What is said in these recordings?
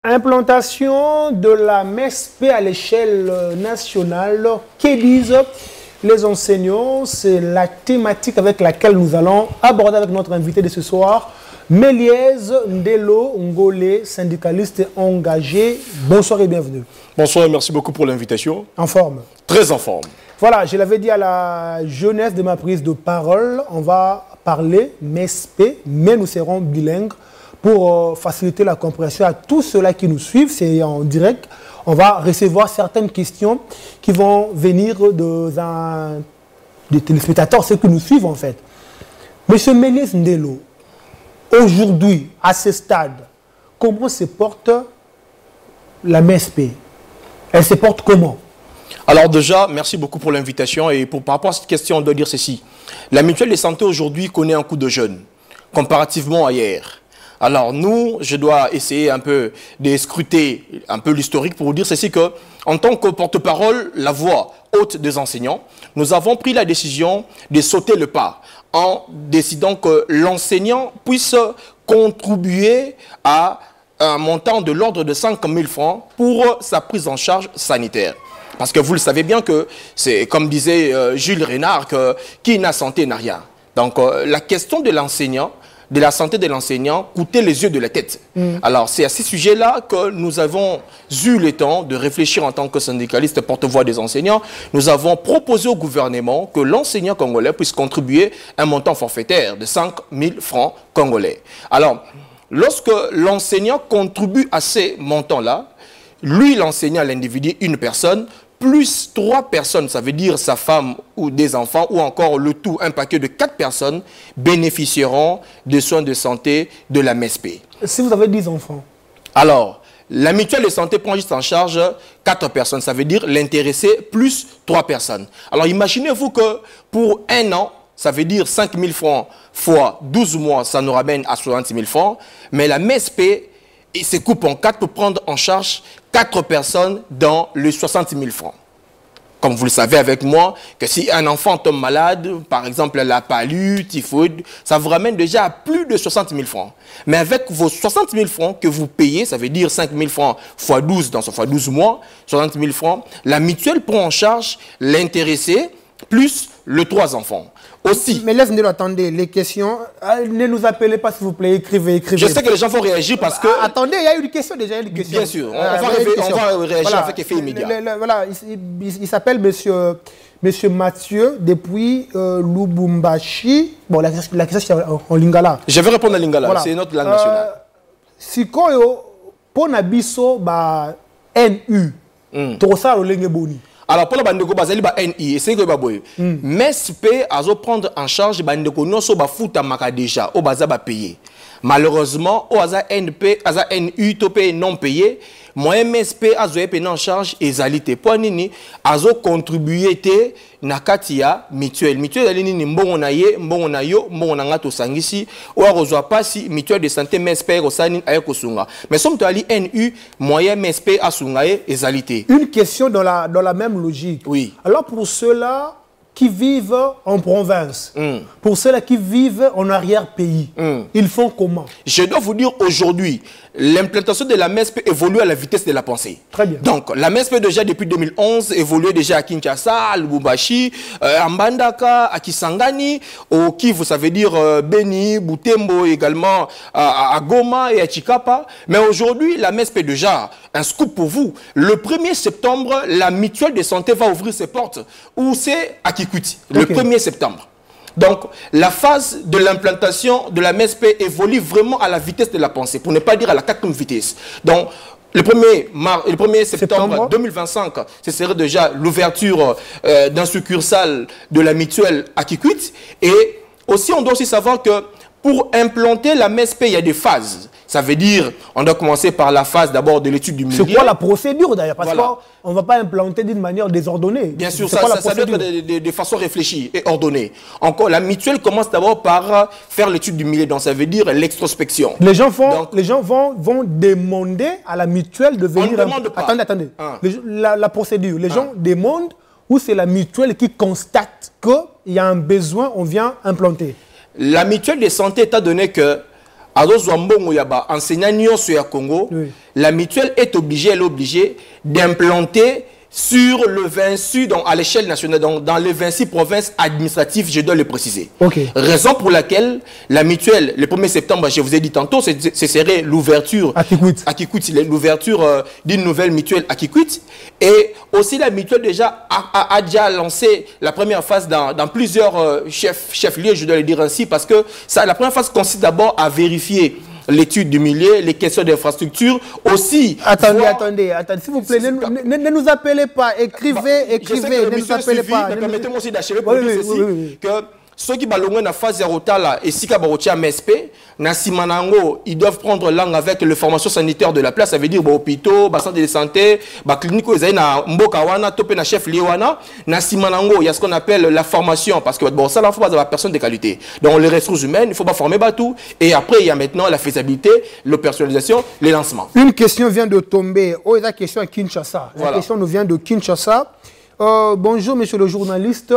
Implantation de la MESP à l'échelle nationale. Que disent les enseignants? C'est la thématique avec laquelle nous allons aborder avec notre invité de ce soir, Méliès Ndelo Ngolé, syndicaliste engagé. Bonsoir et bienvenue. Bonsoir et merci beaucoup pour l'invitation. En forme? Très en forme. Voilà, je l'avais dit à la jeunesse de ma prise de parole, on va parler MESP, mais nous serons bilingues pour faciliter la compréhension à tous ceux-là qui nous suivent. C'est en direct. On va recevoir certaines questions qui vont venir des téléspectateurs, ceux qui nous suivent en fait. Monsieur Méliès Ndelo, aujourd'hui, à ce stade, comment se porte la MESP? Elle se porte comment? Alors déjà, merci beaucoup pour l'invitation. Et par rapport à cette question, on doit dire ceci. La mutuelle de santé aujourd'hui connaît un coup de jeûne, comparativement à hier. Alors nous, je dois essayer un peu de scruter un peu l'historique pour vous dire ceci que, en tant que porte-parole, la voix haute des enseignants, nous avons pris la décision de sauter le pas en décidant que l'enseignant puisse contribuer à un montant de l'ordre de 5 000 francs pour sa prise en charge sanitaire. Parce que vous le savez bien que c'est comme disait Jules Renard, que qui n'a santé n'a rien. Donc la question de l'enseignant, de la santé de l'enseignant, coûtait les yeux de la tête. Alors c'est à ce sujet-là que nous avons eu le temps de réfléchir en tant que syndicaliste porte-voix des enseignants. Nous avons proposé au gouvernement que l'enseignant congolais puisse contribuer un montant forfaitaire de 5 000 francs congolais. Alors, lorsque l'enseignant contribue à ces montants-là, lui, l'enseignant, l'individu, une personne, plus 3 personnes, ça veut dire sa femme ou des enfants, ou encore le tout, un paquet de 4 personnes, bénéficieront des soins de santé de la MESP. Si vous avez 10 enfants? Alors, la mutuelle de santé prend juste en charge 4 personnes, ça veut dire l'intéressé plus 3 personnes. Alors, imaginez-vous que pour un an, ça veut dire 5 000 francs fois 12 mois, ça nous ramène à 60 000 francs, mais la MESP se coupe en 4 pour prendre en charge 4 personnes dans les 60 000 francs. Comme vous le savez avec moi, que si un enfant tombe malade, par exemple la palu, typhoïde, ça vous ramène déjà à plus de 60 000 francs. Mais avec vos 60 000 francs que vous payez, ça veut dire 5 000 francs fois 12 dans ce fois 12 mois, 60 000 francs, la mutuelle prend en charge l'intéressé plus les 3 enfants. Aussi. Mais laissez-nous attendez, les questions. Ne nous appelez pas, s'il vous plaît, écrivez. Je sais que les gens vont réagir parce que... Attendez, il y a eu une question, déjà une question. Bien sûr, on va réagir voilà, avec effet immédiat. Voilà, il s'appelle monsieur Mathieu, depuis Lubumbashi. Bon, la question c'est en lingala. Je vais répondre en lingala, voilà. C'est notre langue nationale. Sikoyo, pour Nabiso, NU, Tosa Olenge Boni. Alors, pour le bandeko, bazali ba NI, c'est que baboy. MESP a prendre en charge bandeko non so ba futa maka déjà, au baza ba payer. Malheureusement, au aza NP, aza NU topé non payé, moi MESP a payé en charge ezalité. Pour nini azo contribuer te nakatia mutuelle. Mutuelle ali nini mbongo na ye, mbongo na yo, mbongo na ngato sangisi, ou arozwa pasi mutuelle de santé MESP osani ayeko sunga. Mais somme to ali NU, moyen MESP a sunga ezalité. Une question dans la même logique. Oui. Alors pour ceux-là qui vivent en province, pour ceux-là qui vivent en arrière-pays, ils font comment? Je dois vous dire aujourd'hui, l'implantation de la MESP évolue à la vitesse de la pensée. Très bien. Donc, la MESP déjà depuis 2011 évolue déjà à Kinshasa, à Lubumbashi, à Mbandaka, à Kisangani, au Kivu, ça veut dire Beni, Butembo également, à Goma et à Chikapa. Mais aujourd'hui, la MESP déjà, un scoop pour vous, le 1er septembre, la mutuelle de santé va ouvrir ses portes. Où c'est à Kikwiti, le 1er septembre. Donc, la phase de l'implantation de la MESP évolue vraiment à la vitesse de la pensée, pour ne pas dire à la 4e vitesse. Donc, le 1er septembre 2025, ce serait déjà l'ouverture d'un succursale de la mutuelle à Kikwiti. Et aussi, on doit aussi savoir que pour implanter la MESP, il y a des phases. Ça veut dire, on doit commencer par la phase d'abord de l'étude du milieu. C'est quoi la procédure d'ailleurs? Parce qu'on ne va pas implanter d'une manière désordonnée. Bien sûr, ça doit être de façon réfléchie et ordonnée. Encore, la mutuelle commence d'abord par faire l'étude du milieu. Donc, ça veut dire l'extrospection. Les gens vont demander à la mutuelle de venir... On ne demande pas. Attendez. La procédure. Les gens demandent ou c'est la mutuelle qui constate qu'il y a un besoin, on vient implanter? La mutuelle de santé, étant donné que enseignant sur Congo, la mutuelle est obligée, elle est obligée d'implanter sur le 26, donc à l'échelle nationale, donc dans les 26 provinces administratives, je dois le préciser. Raison pour laquelle la mutuelle, le 1er septembre, je vous ai dit tantôt, ce serait l'ouverture l'ouverture d'une nouvelle mutuelle à Kikwit. Et aussi la mutuelle déjà a déjà lancé la première phase dans plusieurs chefs-lieux, je dois le dire ainsi, parce que la première phase consiste d'abord à vérifier l'étude du milieu, les questions d'infrastructure, aussi... Attendez, s'il vous plaît, ne nous appelez pas, écrivez, ne nous appelez pas. Permettez-moi aussi d'achever pour dire ceci, que ceux qui balongent dans la phase zérotala et si kabarotia MSP, Nasimanango, ils doivent prendre langue avec les formations sanitaires de la place, ça veut dire hôpitaux, centre de santé, clinique, na mbokawana, topé na chef liwana, Nasimanango, il y a ce qu'on appelle la formation, parce que bon, ça, il faut pas avoir personne de qualité. Donc les ressources humaines, il ne faut pas former tout. Et après, il y a maintenant la faisabilité, l'opérationnalisation, les lancements. Une question vient de tomber. Oh, la question à Kinshasa. La question nous vient de Kinshasa. Bonjour, monsieur le journaliste.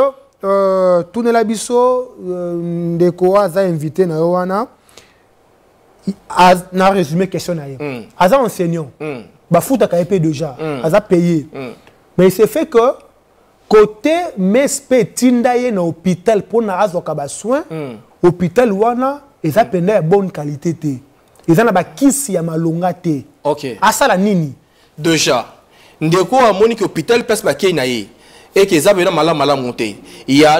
Tunela biso de quoi a invité na wana na résumé question na ye aza enseignant ba futa ka épée déjà aza payé mais c'est fait que côté MSP tinda ye na hôpital pour na azoka ba soin hôpital wana eza penda ya bonne qualité te eza na ba kisi ya malonga te asala nini déjà ndeko amoni que hôpital passe ba kei na ye et que ça veut mal monter.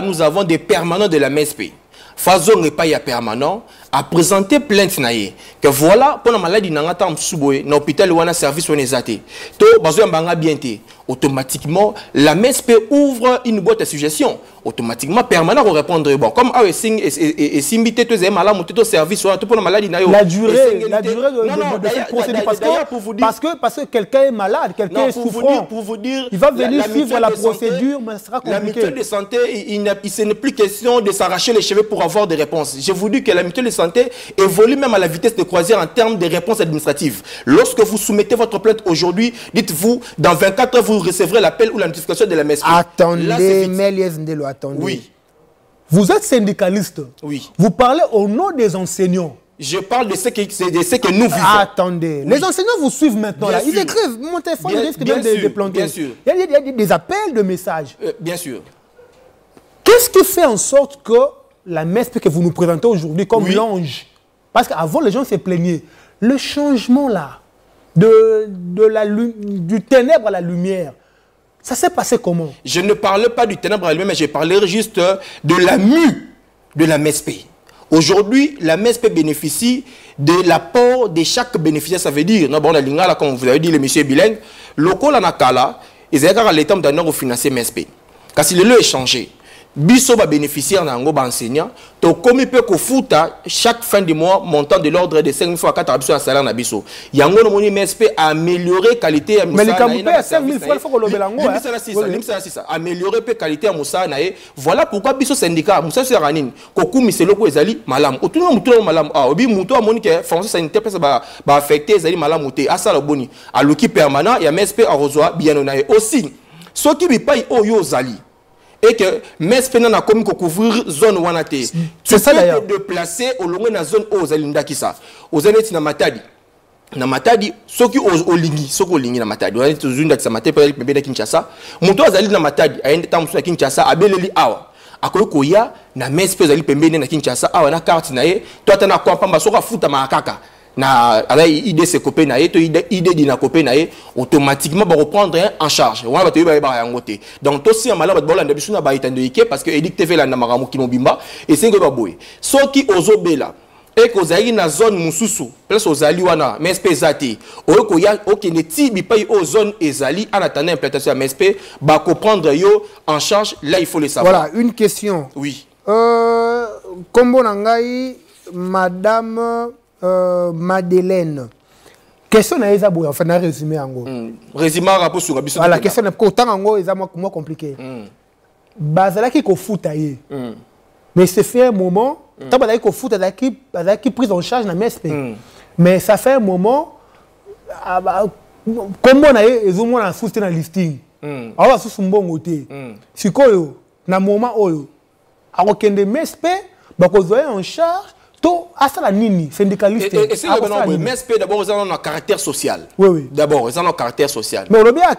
Nous avons des permanents de la MSP. Faisons pas y a permanent à présenter plainte naïe que voilà pour la maladie n'angata msuboé na hôpital ou un service ou nezate. To bazo mbanga bienté. Automatiquement la MSP ouvre une boîte à suggestions. Automatiquement permanent va répondre bon comme a sing et simbité tous les malades monter au service ou pour la maladie naïe. La durée de cette procédure parce que quelqu'un est malade, quelqu'un est souffrant. Pour vous dire il va venir suivre la procédure mais ça sera compliqué. La mutuelle de santé ce n'est plus question de s'arracher les cheveux pour avoir des réponses. Je vous dis que la mutuelle de santé évolue même à la vitesse de croisière en termes de réponses administratives. Lorsque vous soumettez votre plainte aujourd'hui, dites-vous, dans 24 heures, vous recevrez l'appel ou la notification de la MSP. Attendez, Méliès Ndelo, attendez. Oui. Vous êtes syndicaliste. Oui. Vous parlez au nom des enseignants. Je parle de ce que nous vivons. Attendez. Oui. Les enseignants vous suivent maintenant. Là. Ils écrivent. Mon téléphone risque de planter. Bien sûr. Il y a des appels de messages. Bien sûr. Qu'est-ce qui fait en sorte que la MSP que vous nous présentez aujourd'hui comme l'ange, parce qu'avant les gens se plaignaient, le changement là, du ténèbre à la lumière, ça s'est passé comment? Je ne parle pas du ténèbre à la lumière, mais je parlerai juste de la mue de la MSP. Aujourd'hui, la MSP bénéficie de l'apport de chaque bénéficiaire, ça veut dire, bon, la ligne là, comme vous avez dit, les messieurs bilingues, locaux la nakala, ils ont l'état d'un financer MSP. Car si le lieu est changé, biso va bénéficier en ango enseignant to comme peut ko futa chaque fin de mois montant de l'ordre de 5 000 fois 4 biso salaire na biso yango no moni MSP améliorer qualité ya musa mais les à 5 000 francs faut que l'obé lango améliorer pe qualité ya musa na voilà pourquoi biso syndicat musa sur ranine ko kumisa loko ezali malam otuna mutu malam obi mutu amoni que formation sanitaire pesa ba affecter ezali malam te asala boni aluki permanent ya MSP a reçoit bien na aussi ceux qui bi paye oyo zali et que MSP n'a comme couvrir zone wanate. C'est ça d'ailleurs. De placer au long de la zone aux alinda qui ça. Aux années na matadi. Na matadi, ceux qui au lingi, ceux qui lingi na matadi. On est tous une d'accès matadi pour aller bébé Kinshasa. Monto azali na matadi. A un temps sur Kinshasa, abeleli awa. Akoyo koya na MSP azali pembeni na Kinshasa awa na carte na ye. Toi t'as na quoi pamba soka futa makaka. Na idée se copé na to idée dina copé na automatiquement va reprendre en charge on va te ba yangote donc to si amala ba bolanda biso na ba itando ike parce que Edic TV la na maramu kimobimba et c'est que ba boy soki ozobela et ko zali na zone mususu place ozali wana MSP zati ko ya okene tibi pay o zone ezali en attendant implantation de MSP ba comprendre yo en charge là il faut le savoir. Voilà une question. Oui. Kombo nangai madame Madeleine. Question na eza boya, enfin na résumé ango. Résumé rapport sur biso. La question na ko tant ango eza moins compliqué. Bazala ki ko futa ye. Mais c'est fait un moment, tant bazala ko futa qui prise en charge na MSP. Mais ça fait un moment comment na ye ezomo na futa na listing. Awa su mbongo te. Sikoyo na moment oyo akokende MSP bakozoya en charge ça la nini, syndicaliste. Et c'est le MSP d'abord, ils ont un caractère social. Oui, oui. D'abord, ils ont un caractère social. Mais on a bien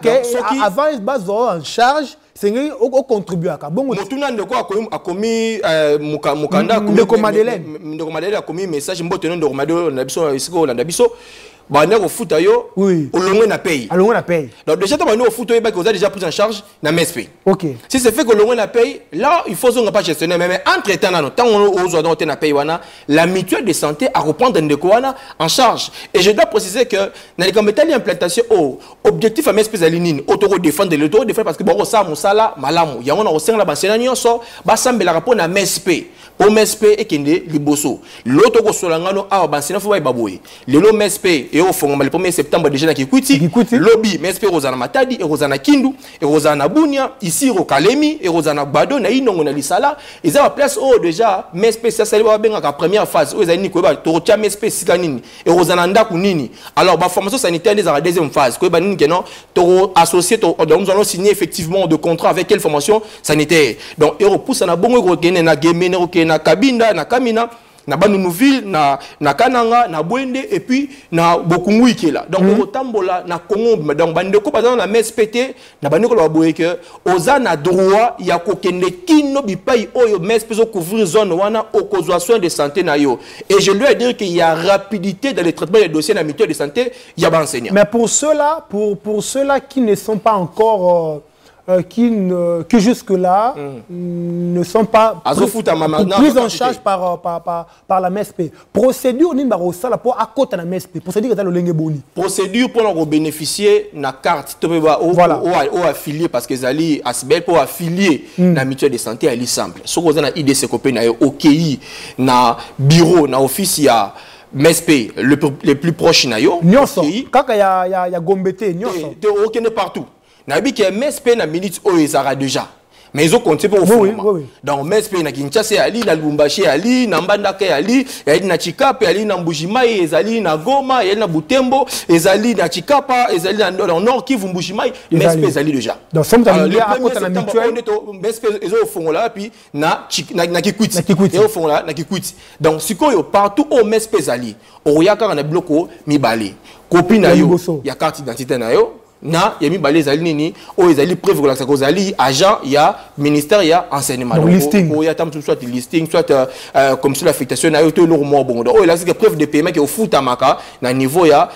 avant, ils en charge. C'est au contribuer à bon. Motuna ndeko a commis mukanda a commis message mbote ndo komado na biso isiko na biso ba na ko futa yo olongwe na paye. Olongwe na paye. Donc déjà toi au futa yo ba que vous avez déjà pris en charge na MSP. OK. Si c'est fait que olongwe na paye, là il faut zonga pas gestionnaire mais entre temps là tant on ozo dans na paye wana la mutuelle de santé à reprendre ndeko wana en charge. Et je dois préciser que na les comité implantation objectif à MSP zalinine auto défendre parce que bon ça musala malamu ya on a osenga ba senanyo so ba sambela rapport na MSP. Pour MSP et kende liboso l'autre ko solangano a ba sena fo ba baboye le lo MSP et au fond le 1er septembre déjà na Kikwiti lobby MSP rozana Matadi et rozana Kindu et rozana Bunia ici au Kalemi et rozana Bado na inongo na lisala ils ont place déjà MSP ça ça ba benga ka première phase o ezali ko ba to tia MSP sikanini et rozana ndaku nini alors ba formation sanitaire des la deuxième phase ko ba nini kenon to associé to nous allons signer effectivement de contrat avec quelle formation sanitaire donc et repousse na bongo ko kene na gemene na Kabinda, na Kamina, na Banounouville, na Kananga, na Bwende, et puis na Bokungui qui est là. Donc, au Tambola, na Congo, donc, Bandeko, par exemple, na MSPT, na Bandeko, la Boyeke, Oza na droit, il y a kokende kino bipai oyo MSPT couvrir zone wana au cause soins de santé na yo. Et je lui ai dit qu'il y a rapidité dans les traitements des dossiers de la mutuelle de santé, il y a enseignant. Mais pour ceux-là, pour ceux-là qui ne sont pas encore qui jusque-là ne sont pas pris en charge par la MSP. Procédure pour accoter la MSP. Procédure dans le Lengeboni. Procédure pour bénéficier de la carte ou affilié parce que les Asbel pour affilier la mutuelle de santé elle est simple. Si vous avez une IDCCOP, OKI, na bureau, na office, il y a MSP les plus proches na yo. Nyonso. Quand il y a Gombete, Nyonso. OK partout. Nabi qui est MSP na minute o ezara déjà mais ils ont compté pour au donc MSP na Kinshasa ali na Lubumbashi ali na Mbandaka ali ali na Chikapa ali na Mbujimai ezali na Goma ali na Butembo ezali na Chikapa ezali na Nord Kivu Mbujimai MSP ezali déjà donc somme à côté na mutuelle MSP ezo au fond là puis na Kikwiti et au fond là na Kikwiti donc sikoyo partout au MSP ezali oyaka na bloko mibale copie na yo ya carte d'identité na yo na yami balé zali nini o ezali preuve que la kozali agent ya ministère ya enseignement donc listing o ya tam soit listing soit comme sur l'affectation na yo to lourd mo bon o la c'est preuve de paiement que au futa maka na niveau ya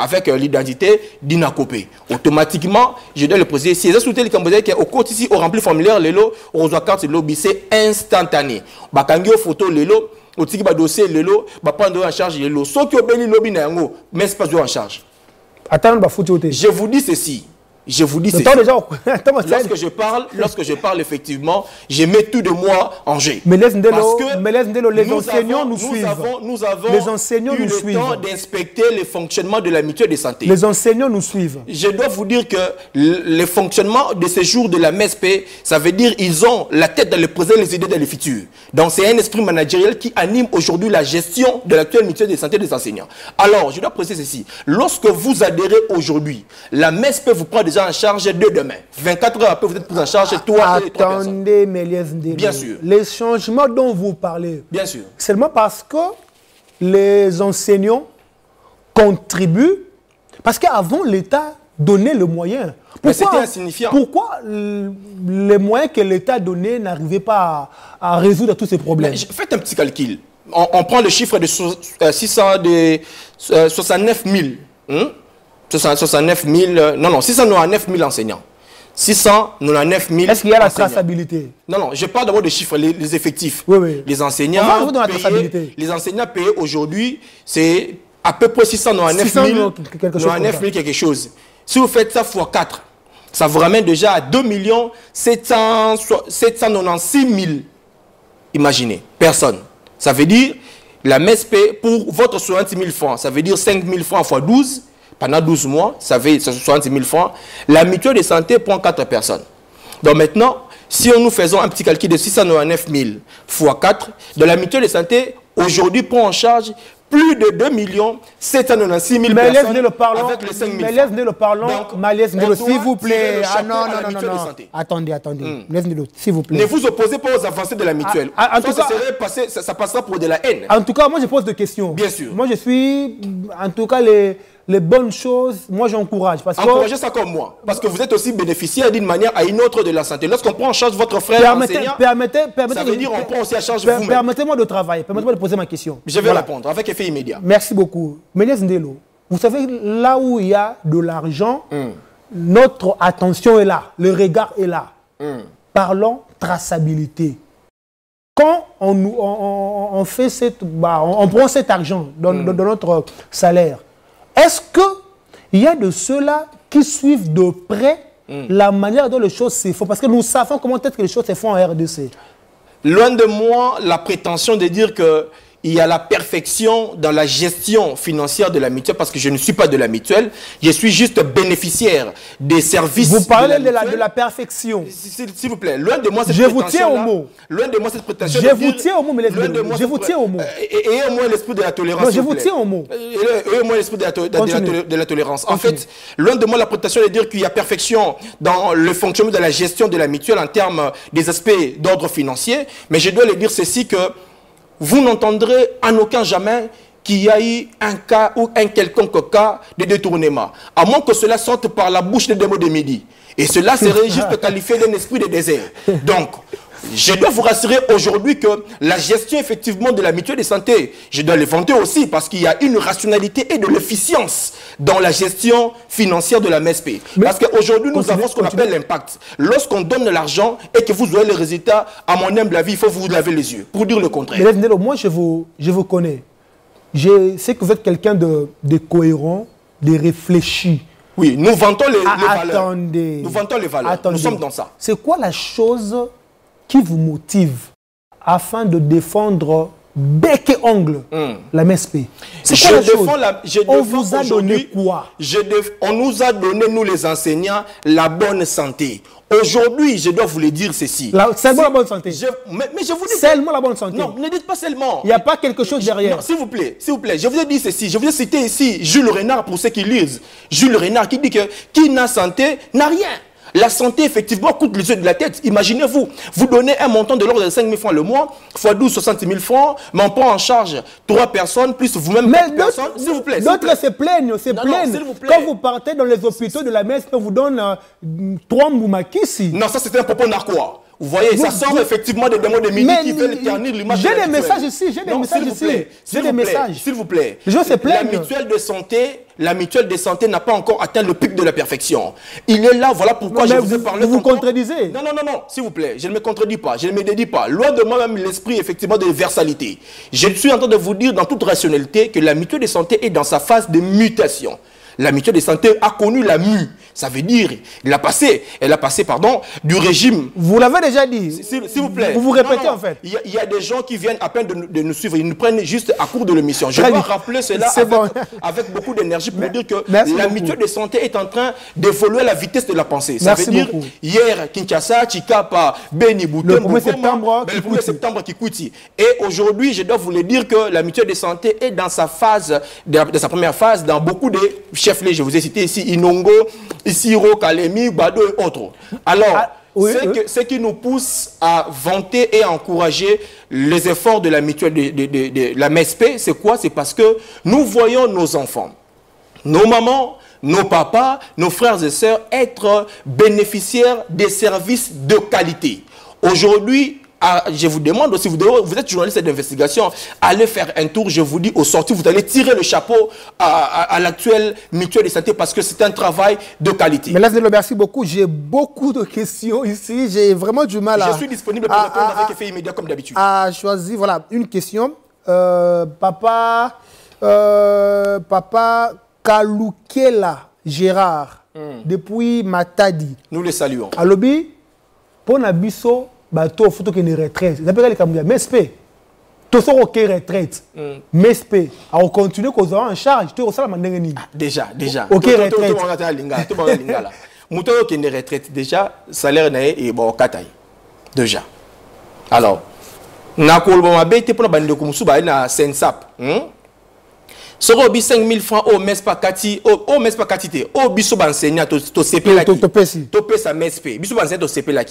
avec l'identité d'inakopé automatiquement je dois le préciser si les soutenir les Cambodgiens qui au côté ici au rempli formulaire lelo on reçoit carte de lobby c'est instantané bakangi photo lelo au tiki ba dossier lelo ba prendre en charge lelo so ki obeli lobby na yango mais c'est pas en charge. Je vous dis ceci. Je vous dis lorsque je parle effectivement, je mets tout de moi en jeu. Mais les enseignants nous suivent. Nous avons les enseignants eu le temps d'inspecter le fonctionnement de la mutuelle de santé. Les enseignants nous suivent. Je dois vous dire que le fonctionnement de ces jours de la MSP, ça veut dire qu'ils ont la tête dans le présent et les idées dans le futur. Donc c'est un esprit managériel qui anime aujourd'hui la gestion de l'actuelle mutuelle de santé des enseignants. Alors, je dois préciser ceci. Lorsque vous adhérez aujourd'hui, la MSP vous prend déjà en charge de demain. 24 heures après, vous êtes pris en charge toi et 3 personnes. Attendez, Méliès Ndelo. Bien sûr. Les changements dont vous parlez, bien sûr, seulement parce que les enseignants contribuent, parce qu'avant l'État donnait le moyen. C'était insignifiant. Pourquoi les moyens que l'État donnait n'arrivaient pas à résoudre tous ces problèmes? Faites un petit calcul. On prend le chiffre de 69 000. 69 000, non, 699 000 enseignants. 699 000 Est-ce qu'il y a la traçabilité? Non, je parle d'abord des chiffres, les effectifs. Oui. Les enseignants, les enseignants payés aujourd'hui, c'est à peu près 699 000 quelque chose. Si vous faites ça x 4, ça vous ramène déjà à 2 796 000, imaginez, personnes. Ça veut dire, la MSP, pour votre 60 000 francs, ça veut dire 5 000 francs x 12, pendant 12 mois, ça fait 60 000 francs. La mutuelle de santé prend 4 personnes. Donc maintenant, si nous faisons un petit calcul de 699 000 x 4, de la mutuelle de santé, aujourd'hui, prend en charge plus de 2 796 000 mais personnes avec les 5 000 francs. Mais laisse-nous le parlons, s'il vous plaît. Ah non. Attendez. S'il vous plaît. Ne vous opposez pas aux avancées de la mutuelle. En tout cas, ça passera pour de la haine. En tout cas, moi je pose des questions. Bien sûr. Moi je suis, en tout cas, les bonnes choses, moi j'encourage. Encouragez ça comme moi. Parce que vous êtes aussi bénéficiaire d'une manière à une autre de la santé. Lorsqu'on prend en charge votre frère enseignant, ça veut dire qu'on prend aussi en charge vous-même. Permettez-moi de travailler, permettez-moi de poser ma question. Je vais répondre avec effet immédiat. Merci beaucoup. Ménès Ndelo, vous savez, là où il y a de l'argent, notre attention est là, le regard est là. Parlons traçabilité. Quand on fait on prend cet argent dans notre salaire, est-ce qu'il y a de ceux-là qui suivent de près la manière dont les choses se font? Parce que nous savons comment peut-être que les choses se font en RDC. Loin de moi la prétention de dire que il y a la perfection dans la gestion financière de la mutuelle, parce que je ne suis pas de la mutuelle, je suis juste bénéficiaire des services. Vous parlez de la perfection. S'il vous plaît, loin de moi cette prétention. Je vous tiens au mot. Loin de moi cette prétention. Je vous tiens au mot, mais je vous tiens au mot. Et au moins l'esprit de la tolérance. Non, je vous tiens au mot. Et au moins l'esprit de la tolérance. En fait, loin de moi la prétention de dire qu'il y a perfection dans le fonctionnement de la gestion de la mutuelle en termes des aspects d'ordre financier, mais je dois le dire ceci que vous n'entendrez en aucun jamais qu'il y a eu un cas ou un quelconque cas de détournement. À moins que cela sorte par la bouche des démons de midi. Et cela serait juste qualifié d'un esprit de désert. Donc, je dois vous rassurer aujourd'hui que la gestion effectivement de la mutuelle de santé, je dois le vanter aussi parce qu'il y a une rationalité et de l'efficience dans la gestion financière de la MSP. Parce qu'aujourd'hui, nous avons ce qu'on appelle l'impact. Lorsqu'on donne de l'argent et que vous voyez les résultats, à mon humble avis, il faut vous laver les yeux pour dire le contraire. Mais moi, je vous connais. Je sais que vous êtes quelqu'un de cohérent, de réfléchi. Oui, nous vantons les valeurs. Attendez. Nous vantons les valeurs. Attendez. Nous sommes dans ça. C'est quoi la chose qui vous motive afin de défendre bec et ongle la MSP? C'est quoi la chose? On vous a donné quoi? On nous a donné, nous les enseignants, la bonne santé. Aujourd'hui, je dois vous le dire ceci. Seulement la bonne santé. Mais je vous dis seulement la bonne santé. Non, ne dites pas seulement. Il n'y a pas quelque chose derrière. S'il vous plaît, je vous ai dit ceci. Je vous ai cité ici Jules Renard pour ceux qui lisent. Jules Renard qui dit que qui n'a santé n'a rien. La santé, effectivement, coûte les yeux de la tête. Imaginez-vous, vous donnez un montant de l'ordre de 5 000 francs le mois, fois 12, 60 000 francs, mais on prend en charge 3 personnes, plus vous-même 4 personnes. S'il vous plaît. D'autres se plaignent, Quand vous partez dans les hôpitaux de la messe, on vous donne 3 moumakisi. Non, ça c'était un propos narquois. Vous voyez, ça sort effectivement des démons de midi qui veulent ternir l'image. J'ai des messages ici, j'ai des messages ici. J'ai des messages. S'il vous plaît. Les gens se plaignent. La mutuelle de santé n'a pas encore atteint le pic de la perfection. Il est là, voilà pourquoi je vous ai parlé. Vous contredisez. Non, s'il vous plaît, je ne me contredis pas, je ne me dédie pas. Loin de moi-même l'esprit effectivement de versalité. Je suis en train de vous dire dans toute rationalité que la mutuelle de santé est dans sa phase de mutation. La mutuelle de santé a connu la mue. Ça veut dire, elle a passé du régime. Vous l'avez déjà dit. S'il vous plaît. Vous répétez en fait. Il y a des gens qui viennent à peine de nous suivre. Ils nous prennent juste à court de l'émission. Je dois rappeler cela avec beaucoup d'énergie pour dire que la mutuelle de santé est en train d'évoluer à la vitesse de la pensée. Ça veut dire, hier, Kinshasa, Chikapa, Beni, Bouton, le 1er septembre, le 1er septembre, Kikuiti. Et aujourd'hui, je dois vous le dire que la mutuelle de santé est dans sa phase, de sa première phase, dans beaucoup de chefs-lieux. Je vous ai cité ici Inongo, Isiro, Kalemi, Bado et autres. Alors, ce qui nous pousse à vanter et à encourager les efforts de la mutuelle de la MSP, c'est quoi? C'est parce que nous voyons nos enfants, nos mamans, nos papas, nos frères et sœurs être bénéficiaires des services de qualité. Aujourd'hui, je vous demande aussi, vous êtes journaliste d'investigation, allez faire un tour, je vous dis, au sortir, vous allez tirer le chapeau à l'actuelle mutuelle de santé parce que c'est un travail de qualité. Mais là, merci beaucoup. J'ai beaucoup de questions ici. J'ai vraiment du mal à... Je suis disponible pour répondre avec effet immédiat comme d'habitude. À choisir, voilà, une question. Papa Kaloukela Gérard, depuis Matadi. Nous les saluons. À Lobby, pour Nabiso, bateau photo qui est retraite. Ça peut aller comme ça. MSP. Tout ça OK retraite. MSP. On continue qu'on soit en charge. Tout ça déjà. OK retraite. Mouton qui est retraite déjà salaire est bon kataï. Déjà. Alors, na kolbo mabe te pour bande ko musuba na sensap. Ce qui 5 000 francs au MESPA Kati, au MESPA Kati, au biso enseignant, au CP là. Topé sa MESP, biso enseignant au CP là.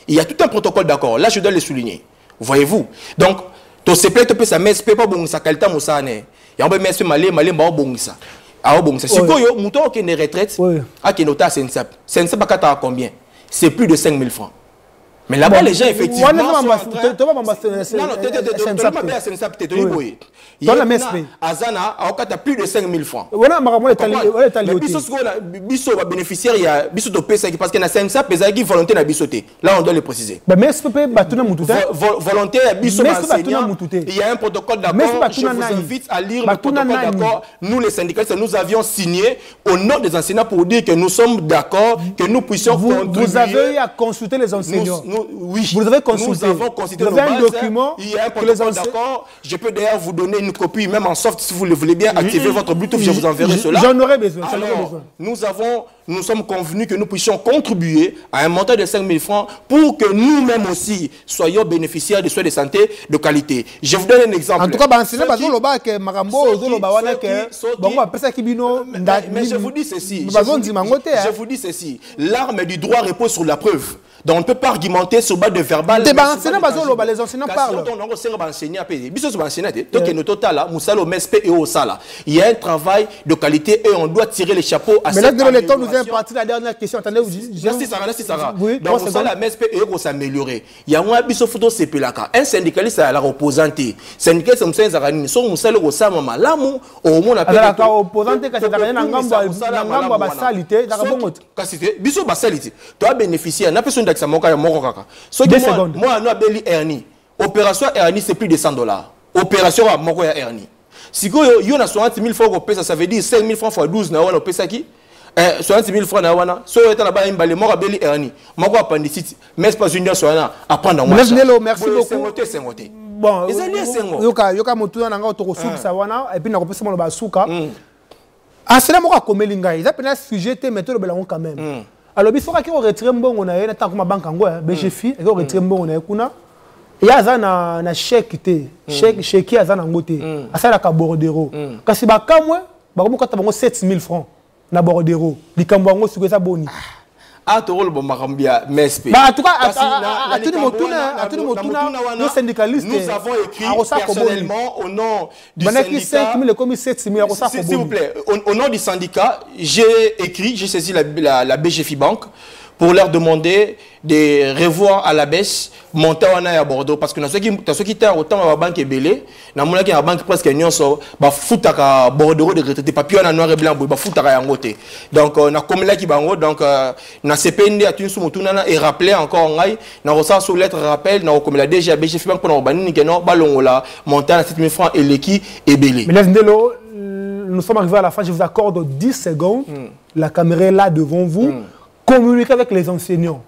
Il y a tout un protocole d'accord. Là, je dois le souligner. Voyez-vous. Donc, au CP, topé sa MESP, pas bon, ça calta moussane. Il y a un MESP malé, ba bon ça. Ah bon, c'est. Si vous mouton qui est retraite, à qui nota Sensap. Sensap à combien? C'est plus de 5 000 francs. Mais là-bas, les gens, effectivement. Non, il y a Azana, à plus de 5 000 francs. Voilà, Bisso va bénéficier, il y a Bisso de PSA parce qu'il y a 500 PSA qui volonté à Bissoté. Là, on doit le préciser. Volonté à Bisso, il y a un protocole d'accord. Je vous invite à lire le protocole d'accord. Nous, les syndicalistes, nous avions signé au nom des enseignants pour dire que nous sommes d'accord, que nous puissions contribuer. Vous avez eu à consulter les enseignants. Oui, vous avez consulté. Nous avons consulté un document. Il y a un protocole d'accord. Je peux d'ailleurs vous donner une copie, même en soft, si vous le voulez bien. Activez votre Bluetooth, je vous enverrai cela. J'en aurais besoin. Alors, nous sommes convenus que nous puissions contribuer à un montant de 5 000 francs pour que nous-mêmes aussi soyons bénéficiaires de soins de santé de qualité. Je vous donne un exemple. En tout cas, mais je vous dis ceci. Je vous dis ceci. L'arme du droit repose sur la preuve. Donc on ne peut pas argumenter sur base de verbal. Les enseignants parlent. Il y a un travail de qualité et on doit tirer les chapeaux à cette amélioration. Mais là, le temps nous est parti la dernière question. Attendez, merci Sarah. Donc ça, la MSP est s'améliorer. Il y a un biso photo CPLAK. Un syndicaliste à la représenté. Syndicaliste comme ça, Zarani, son musale au sama malamu, au monde appelé. La opposante, quand c'est un ngamba basalité, biso basalité. Tu as bénéficié. N'a pas besoin d'accès à mon cas. Moi, nous avons Ernie. Opération Ernie, c'est plus de $100. Opération à Mokoya Ernie. Si vous avez 60 000 francs au PESA, ça veut dire 5 000 francs fois 12 na wana PESA qui 60 000 francs na wana. So vous êtes là-bas imbali moko beli Ernie. Moko appendicite. Mais c'est pas une so na apprendre moi. Merci beaucoup. Bon, yoka motu na nga to suka wana et puis na kopesa mo ba suka. Ah c'est là moko komelinga. Ils appellent sujet te mettre le belango quand même. Alors il faut qu'il retire mbongo na yena tant que ma banque ngo BGFI et retire mbongo na kuna. Il y a na chèque te chèque ya na ngote asala ka bordero kasi ba kamwe ba ko kata bango 7 000 francs na bordero likambo ngo suko eza boni to rôle bon makambia MSP ba en tout cas à tout motuna nos syndicalistes nous avons écrit personnellement au nom du syndicat 5 000 comme 7 000 s'il vous plaît au nom du syndicat j'ai saisi la BGFI Bank pour leur demander de revoir à la baisse monter à Bordeaux parce que dans ceux qui étaient autant à la banque belé dans mon la banque presque nyonso ba futaka Bordeaux de retraité papier en noir et blanc ba futaka yangote donc na comme là qui bango donc na CPND a tenu sumutuna et rappeler encore ngai na ressort sur lettre rappel na comme la DG BGF banque pour banini que non balongola monter à 7 000 francs et l'équi et belé mais laisse-le nous sommes arrivés à la fin je vous accorde 10 secondes la caméra est là devant vous. Communiquer avec les enseignants,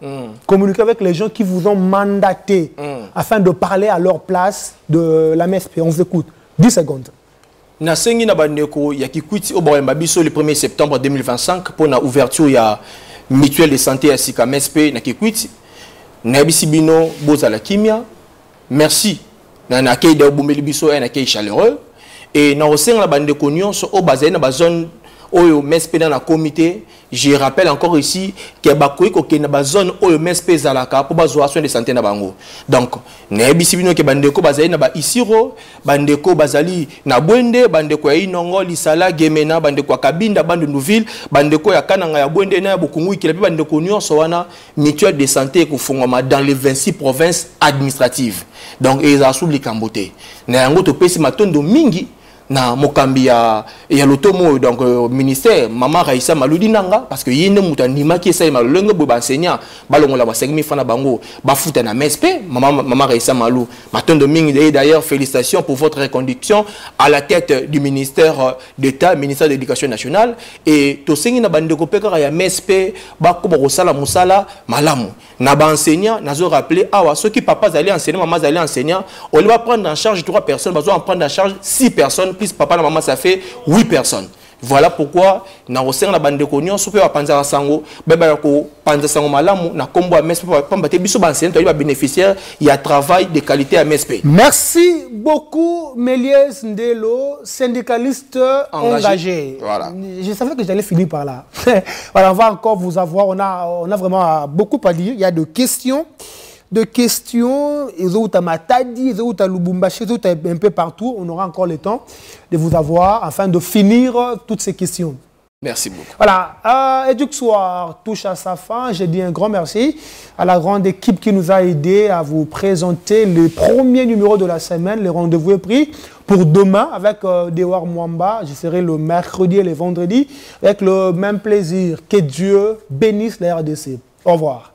communiquer avec les gens qui vous ont mandaté afin de parler à leur place de la MSP. On vous écoute. 10 secondes. Na sengi na bandeko ya kikwiti au Boyamba biso le 1er septembre 2025 pour la ouverture ya mutuelle de santé à Sika MSP na kikwiti. Na bisibino boza la kimia. Merci. Na akei da bomeli biso na akei chaleureux et na osenga bandeko nyonso au bazena ba zone Oyo MSP dans la comité, je rappelle encore ici que bakoy ko na ba zone oyo MSP zalaka pour bazo soins de santé na bango. Donc, na bisibino ke bandeko bazali na ba isiro, bandeko bazali na Bwende, bandeko ya Inongo, Lisala, Gemena, bandeko ya Kabinda, Bande Nouville, bandeko ya Kananga ya Bwende na Bukungu ki la bandeko nyonso wana mutuelle de santé ko fongoma dans les 26 provinces administratives. Donc, eza sous likambote. Na yango to pesi matondo mingi na mokambi ya lotomo donc ministère mama Raissa Maludi nanga parce que yene muta nima ki esa malongo bo enseignant balongola ba 5 000 francs na bango ba futa na MSP mama Raissa Malou matondo mingi d'ailleurs félicitations pour votre reconduction à la tête du ministère d'État ministère de l'Éducation nationale et to sengi na bandeko peka ya MSP ba ko ba sala musala malamu na ba enseignant nazo rappeler awa ceux qui papa allaient enseigner maman allaient enseignant on va prendre en charge 3 personnes on va prendre en charge 6 personnes plus papa et maman ça fait 8 personnes. Voilà pourquoi na oseng na bande konyo sope wa panza sango beba ko panza sango malamu na kombo à MSP pamba te biso bansen to ba bénéficiaire il y a travail de qualité à MSP. Merci beaucoup Méliès Ndelo, syndicaliste engagé. Voilà. Je savais que j'allais finir par là. Voilà, on va encore vous avoir, on a vraiment beaucoup à dire, il y a des questions. Ils ont à Matadi, ils ont à Lubumbashi, ils ont un peu partout. On aura encore le temps de vous avoir afin de finir toutes ces questions. Merci beaucoup. Voilà, Éduc Soir touche à sa fin. Je dis un grand merci à la grande équipe qui nous a aidé à vous présenter le premier numéro de la semaine. Le rendez-vous est pris pour demain avec Dewar Mwamba. Je serai le mercredi et le vendredi avec le même plaisir. Que Dieu bénisse la RDC. Au revoir.